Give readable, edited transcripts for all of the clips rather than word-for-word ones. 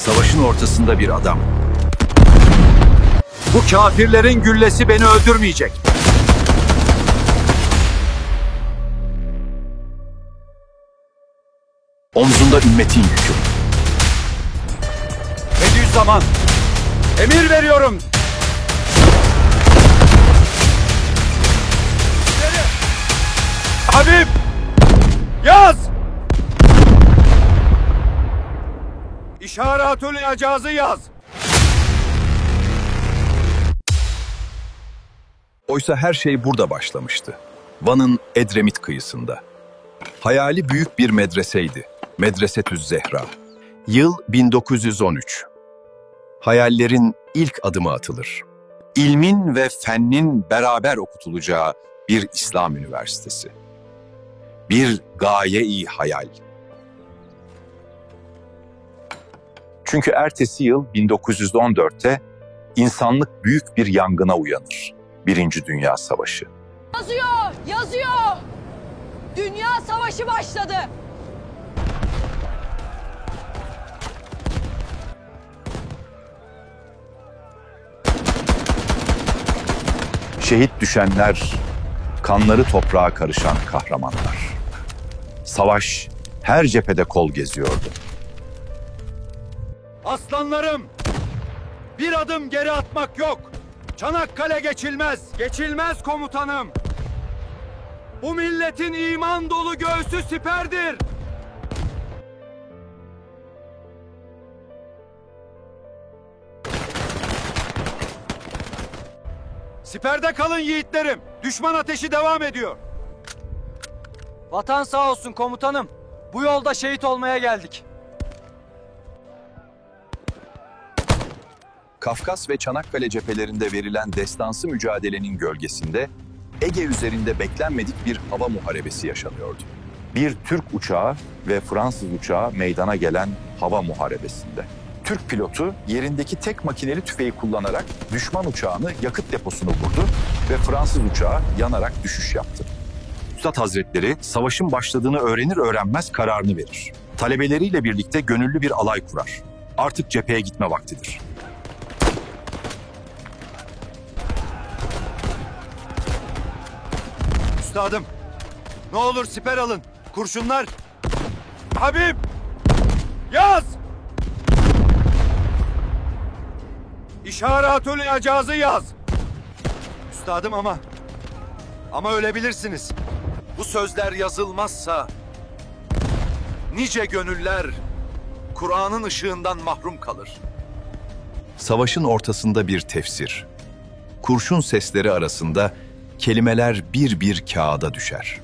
Savaşın ortasında bir adam. Bu kafirlerin güllesi beni öldürmeyecek. Omzunda ümmetin yükü. Bediüzzaman, emir veriyorum. Habib, yaz! İşaretül icazı yaz. Oysa her şey burada başlamıştı. Van'ın Edremit kıyısında. Hayali büyük bir medreseydi. Medresetüz Zehra. Yıl 1913. Hayallerin ilk adımı atılır. İlmin ve fennin beraber okutulacağı bir İslam üniversitesi. Bir gaye-i hayal. Çünkü ertesi yıl 1914'te insanlık büyük bir yangına uyanır. Birinci Dünya Savaşı. Yazıyor! Dünya Savaşı başladı! Şehit düşenler, kanları toprağa karışan kahramanlar. Savaş her cephede kol geziyordu. Aslanlarım! Bir adım geri atmak yok! Çanakkale geçilmez! Geçilmez komutanım! Bu milletin iman dolu göğsü siperdir! Siperde kalın yiğitlerim! Düşman ateşi devam ediyor! Vatan sağ olsun komutanım. Bu yolda şehit olmaya geldik. Kafkas ve Çanakkale cephelerinde verilen destansı mücadelenin gölgesinde Ege üzerinde beklenmedik bir hava muharebesi yaşanıyordu. Bir Türk uçağı ve Fransız uçağı meydana gelen hava muharebesinde. Türk pilotu yerindeki tek makineli tüfeği kullanarak düşman uçağını yakıt deposunu vurdu ve Fransız uçağı yanarak düşüş yaptı. Üstad Hazretleri savaşın başladığını öğrenir öğrenmez kararını verir. Talebeleriyle birlikte gönüllü bir alay kurar. Artık cepheye gitme vaktidir. Üstadım, ne olur siper alın. Kurşunlar. Habib, yaz! İşaretül icazı yaz. Üstadım ama ölebilirsiniz. Bu sözler yazılmazsa nice gönüller Kur'an'ın ışığından mahrum kalır. Savaşın ortasında bir tefsir. Kurşun sesleri arasında kelimeler bir bir kağıda düşer.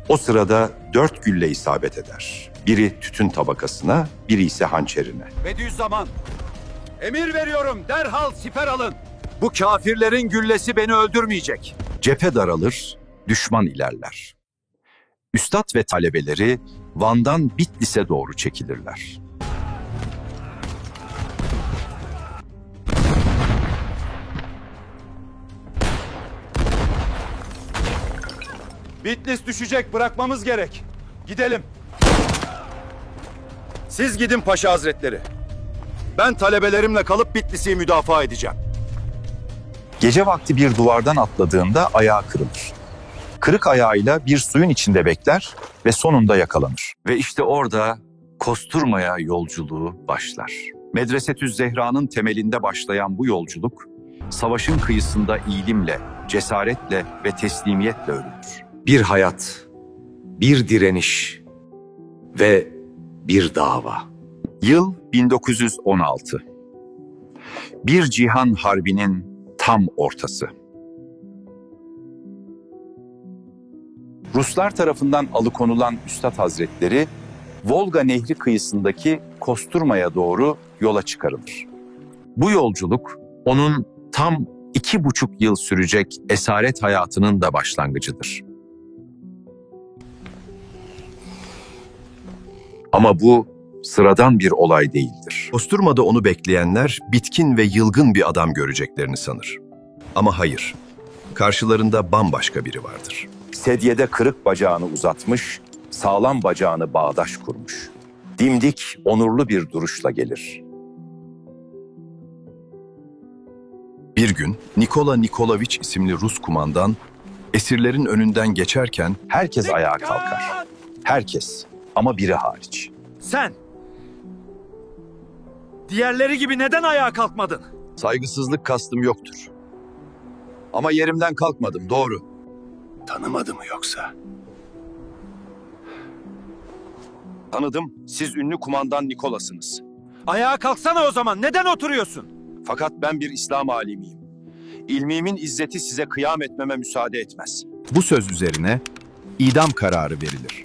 O sırada 4 gülle isabet eder. Biri tütün tabakasına, biri ise hançerine. Bediüzzaman, emir veriyorum, derhal siper alın. Bu kafirlerin güllesi beni öldürmeyecek. Cephe daralır, düşman ilerler. Üstad ve talebeleri Van'dan Bitlis'e doğru çekilirler. Bitlis düşecek, bırakmamız gerek. Gidelim. Siz gidin Paşa Hazretleri. Ben talebelerimle kalıp Bitlis'i müdafaa edeceğim. Gece vakti bir duvardan atladığında ayağı kırılır. Kırık ayağıyla bir suyun içinde bekler ve sonunda yakalanır. Ve işte orada Kosturma'ya yolculuğu başlar. Medresetüz Zehra'nın temelinde başlayan bu yolculuk, savaşın kıyısında ilimle, cesaretle ve teslimiyetle örülür. Bir hayat, bir direniş ve bir dava. Yıl 1916. Bir cihan harbinin tam ortası. Ruslar tarafından alıkonulan Üstad Hazretleri, Volga Nehri kıyısındaki Kosturma'ya doğru yola çıkarılır. Bu yolculuk onun tam 2,5 yıl sürecek esaret hayatının da başlangıcıdır. Ama bu sıradan bir olay değildir. Kosturma'da onu bekleyenler bitkin ve yılgın bir adam göreceklerini sanır. Ama hayır, karşılarında bambaşka biri vardır. Sedyede kırık bacağını uzatmış, sağlam bacağını bağdaş kurmuş. Dimdik, onurlu bir duruşla gelir. Bir gün Nikola Nikolaviç isimli Rus kumandan esirlerin önünden geçerken herkes ayağa kalkar. Herkes ama biri hariç. Sen! Diğerleri gibi neden ayağa kalkmadın? Saygısızlık kastım yoktur. Ama yerimden kalkmadım, doğru. Tanımadı mı yoksa? Tanıdım, siz ünlü kumandan Nikolas'ınız. Ayağa kalksana o zaman. Neden oturuyorsun? Fakat ben bir İslam alimiyim. İlmimin izzeti size kıyam etmeme müsaade etmez. Bu söz üzerine idam kararı verilir.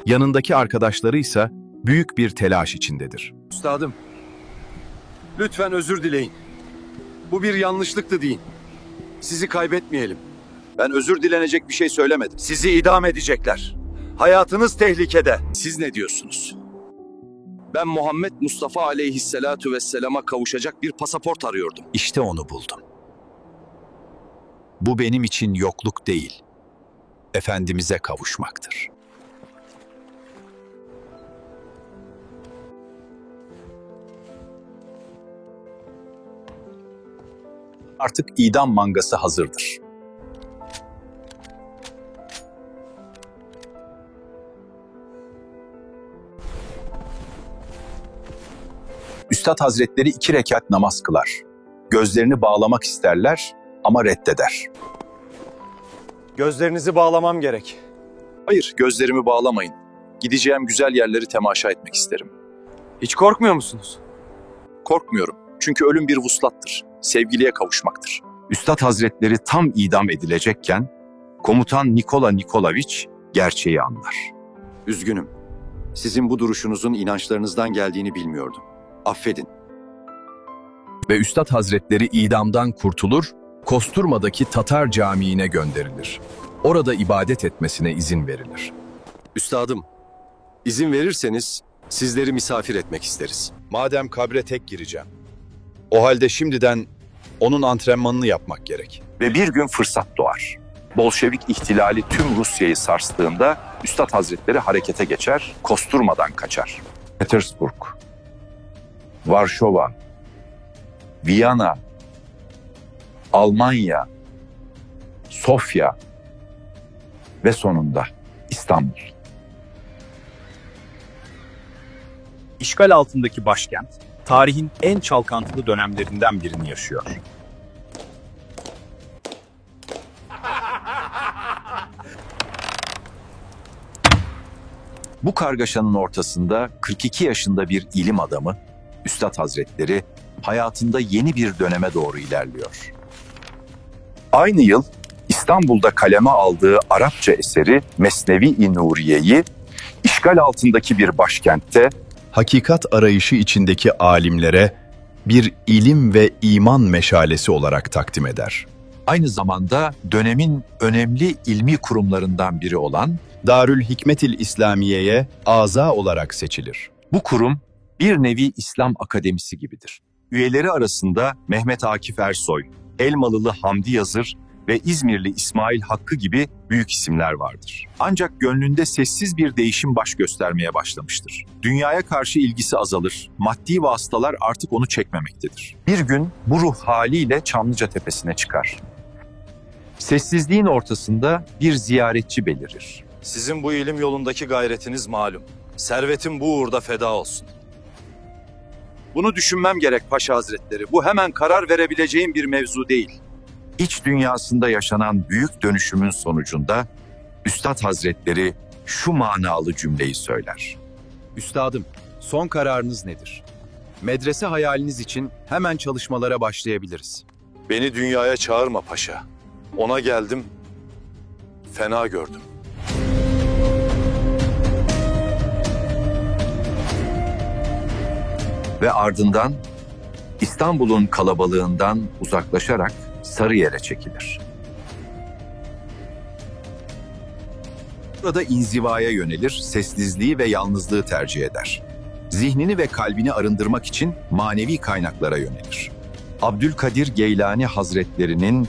Yanındaki arkadaşları ise büyük bir telaş içindedir. Üstadım, lütfen özür dileyin. Bu bir yanlışlıktı deyin. Sizi kaybetmeyelim. Ben özür dilenecek bir şey söylemedim. Sizi idam edecekler. Hayatınız tehlikede. Siz ne diyorsunuz? Ben Muhammed Mustafa aleyhisselatu vesselama kavuşacak bir pasaport arıyordum. İşte onu buldum. Bu benim için yokluk değil, Efendimiz'e kavuşmaktır. Artık idam mangası hazırdır. Üstad Hazretleri 2 rekat namaz kılar. Gözlerini bağlamak isterler ama reddeder. Gözlerinizi bağlamam gerek. Hayır, gözlerimi bağlamayın. Gideceğim güzel yerleri temaşa etmek isterim. Hiç korkmuyor musunuz? Korkmuyorum. Çünkü ölüm bir vuslattır. Sevgiliye kavuşmaktır. Üstad Hazretleri tam idam edilecekken, komutan Nikola Nikolaviç gerçeği anlar. Üzgünüm. Sizin bu duruşunuzun inançlarınızdan geldiğini bilmiyordum. Affedin. Ve Üstad Hazretleri idamdan kurtulur, Kosturma'daki Tatar Camii'ne gönderilir. Orada ibadet etmesine izin verilir. Üstadım, izin verirseniz sizleri misafir etmek isteriz. Madem kabre tek gireceğim, o halde şimdiden onun antrenmanını yapmak gerek. Ve bir gün fırsat doğar. Bolşevik ihtilali tüm Rusya'yı sarstığında Üstad Hazretleri harekete geçer, Kosturma'dan kaçar. Petersburg, Varşova, Viyana, Almanya, Sofya ve sonunda İstanbul. İşgal altındaki başkent, tarihin en çalkantılı dönemlerinden birini yaşıyor. Bu kargaşanın ortasında 42 yaşında bir ilim adamı, Üstad Hazretleri, hayatında yeni bir döneme doğru ilerliyor. Aynı yıl İstanbul'da kaleme aldığı Arapça eseri Mesnevi-i Nuriye'yi işgal altındaki bir başkentte hakikat arayışı içindeki alimlere bir ilim ve iman meşalesi olarak takdim eder. Aynı zamanda dönemin önemli ilmi kurumlarından biri olan Darül Hikmetil İslamiye'ye aza olarak seçilir. Bu kurum bir nevi İslam akademisi gibidir. Üyeleri arasında Mehmet Akif Ersoy, Elmalılı Hamdi Yazır ve İzmirli İsmail Hakkı gibi büyük isimler vardır. Ancak gönlünde sessiz bir değişim baş göstermeye başlamıştır. Dünyaya karşı ilgisi azalır, maddi vasıtalar artık onu çekmemektedir. Bir gün bu ruh haliyle Çamlıca Tepesi'ne çıkar. Sessizliğin ortasında bir ziyaretçi belirir. Sizin bu ilim yolundaki gayretiniz malum. Servetim bu uğurda feda olsun. Bunu düşünmem gerek Paşa Hazretleri. Bu hemen karar verebileceğim bir mevzu değil. İç dünyasında yaşanan büyük dönüşümün sonucunda Üstad Hazretleri şu manalı cümleyi söyler. Üstadım, son kararınız nedir? Medrese hayaliniz için hemen çalışmalara başlayabiliriz. Beni dünyaya çağırma paşa. Ona geldim, fena gördüm. Ve ardından İstanbul'un kalabalığından uzaklaşarak Sarıyer'e çekilir. Burada inzivaya yönelir, sessizliği ve yalnızlığı tercih eder. Zihnini ve kalbini arındırmak için manevi kaynaklara yönelir. Abdülkadir Geylani Hazretleri'nin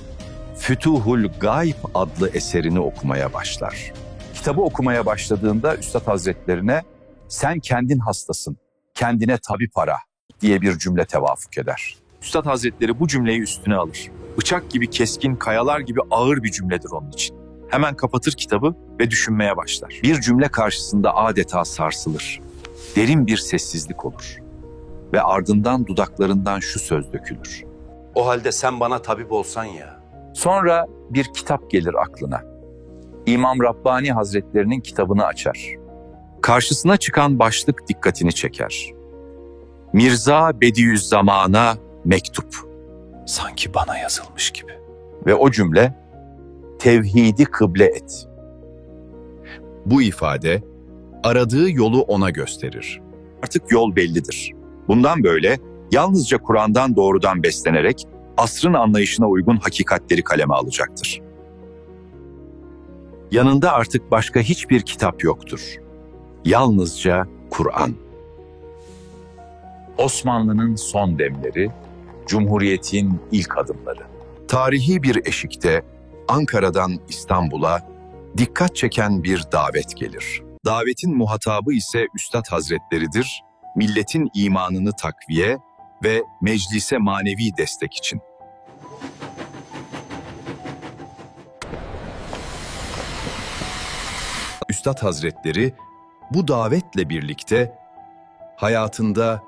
Fütuhul Gayb adlı eserini okumaya başlar. Kitabı okumaya başladığında Üstad Hazretlerine "Sen kendin hastasın, kendine tabip ara" diye bir cümle tevafuk eder. Üstad Hazretleri bu cümleyi üstüne alır. Bıçak gibi keskin, kayalar gibi ağır bir cümledir onun için. Hemen kapatır kitabı ve düşünmeye başlar. Bir cümle karşısında adeta sarsılır. Derin bir sessizlik olur. Ve ardından dudaklarından şu söz dökülür. O halde sen bana tabip olsan ya. Sonra bir kitap gelir aklına. İmam Rabbani Hazretlerinin kitabını açar. Karşısına çıkan başlık dikkatini çeker. Mirza Bediüzzaman'a mektup. Sanki bana yazılmış gibi. Ve o cümle, tevhidi kıble et. Bu ifade aradığı yolu ona gösterir. Artık yol bellidir. Bundan böyle yalnızca Kur'an'dan doğrudan beslenerek asrın anlayışına uygun hakikatleri kaleme alacaktır. Yanında artık başka hiçbir kitap yoktur. Yalnızca Kur'an. Osmanlı'nın son demleri, Cumhuriyet'in ilk adımları. Tarihi bir eşikte Ankara'dan İstanbul'a dikkat çeken bir davet gelir. Davetin muhatabı ise Üstad Hazretleridir, milletin imanını takviye ve meclise manevi destek için. Üstad Hazretleri bu davetle birlikte hayatında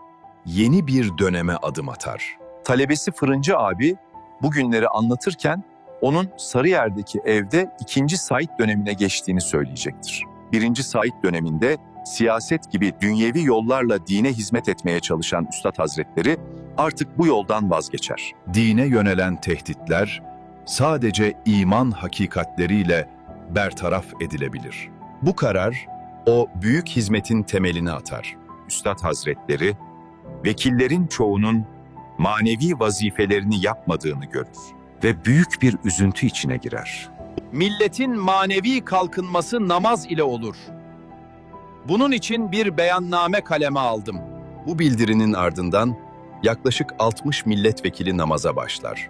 yeni bir döneme adım atar. Talebesi Fırıncı abi bu günleri anlatırken onun Sarıyer'deki evde 2. Said dönemine geçtiğini söyleyecektir. 1. Said döneminde siyaset gibi dünyevi yollarla dine hizmet etmeye çalışan Üstad Hazretleri artık bu yoldan vazgeçer. Dine yönelen tehditler sadece iman hakikatleriyle bertaraf edilebilir. Bu karar o büyük hizmetin temelini atar. Üstad Hazretleri, vekillerin çoğunun manevi vazifelerini yapmadığını görür ve büyük bir üzüntü içine girer. Milletin manevi kalkınması namaz ile olur. Bunun için bir beyanname kaleme aldım. Bu bildirinin ardından yaklaşık 60 milletvekili namaza başlar.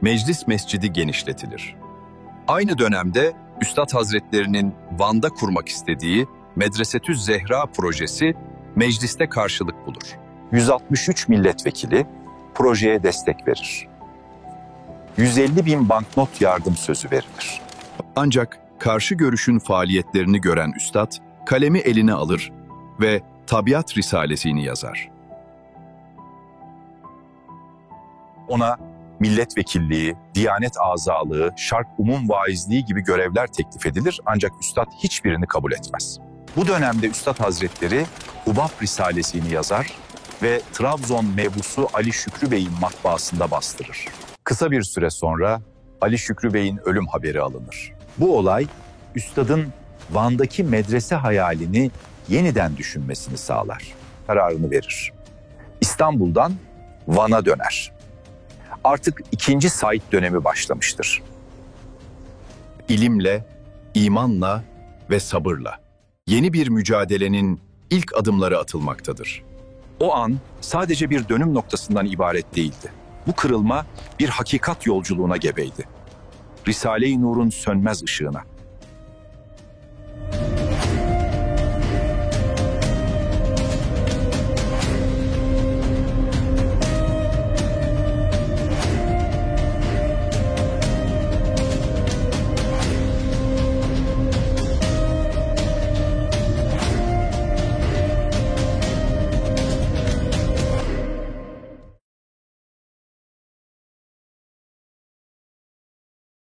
Meclis mescidi genişletilir. Aynı dönemde Üstad Hazretlerinin Van'da kurmak istediği Medresetü Zehra projesi mecliste karşılık bulur. 163 milletvekili projeye destek verir. 150.000 banknot yardım sözü verilir. Ancak karşı görüşün faaliyetlerini gören Üstad, kalemi eline alır ve Tabiat Risalesini yazar. Ona milletvekilliği, Diyanet azalığı, Şark Umum Vaizliği gibi görevler teklif edilir ancak Üstad hiçbirini kabul etmez. Bu dönemde Üstad Hazretleri Hubab Risalesini yazar ve Trabzon mebusu Ali Şükrü Bey'in matbaasında bastırır. Kısa bir süre sonra Ali Şükrü Bey'in ölüm haberi alınır. Bu olay Üstad'ın Van'daki medrese hayalini yeniden düşünmesini sağlar. Kararını verir. İstanbul'dan Van'a döner. Artık 2. Said dönemi başlamıştır. İlimle, imanla ve sabırla yeni bir mücadelenin ilk adımları atılmaktadır. O an sadece bir dönüm noktasından ibaret değildi. Bu kırılma bir hakikat yolculuğuna gebeydi. Risale-i Nur'un sönmez ışığına.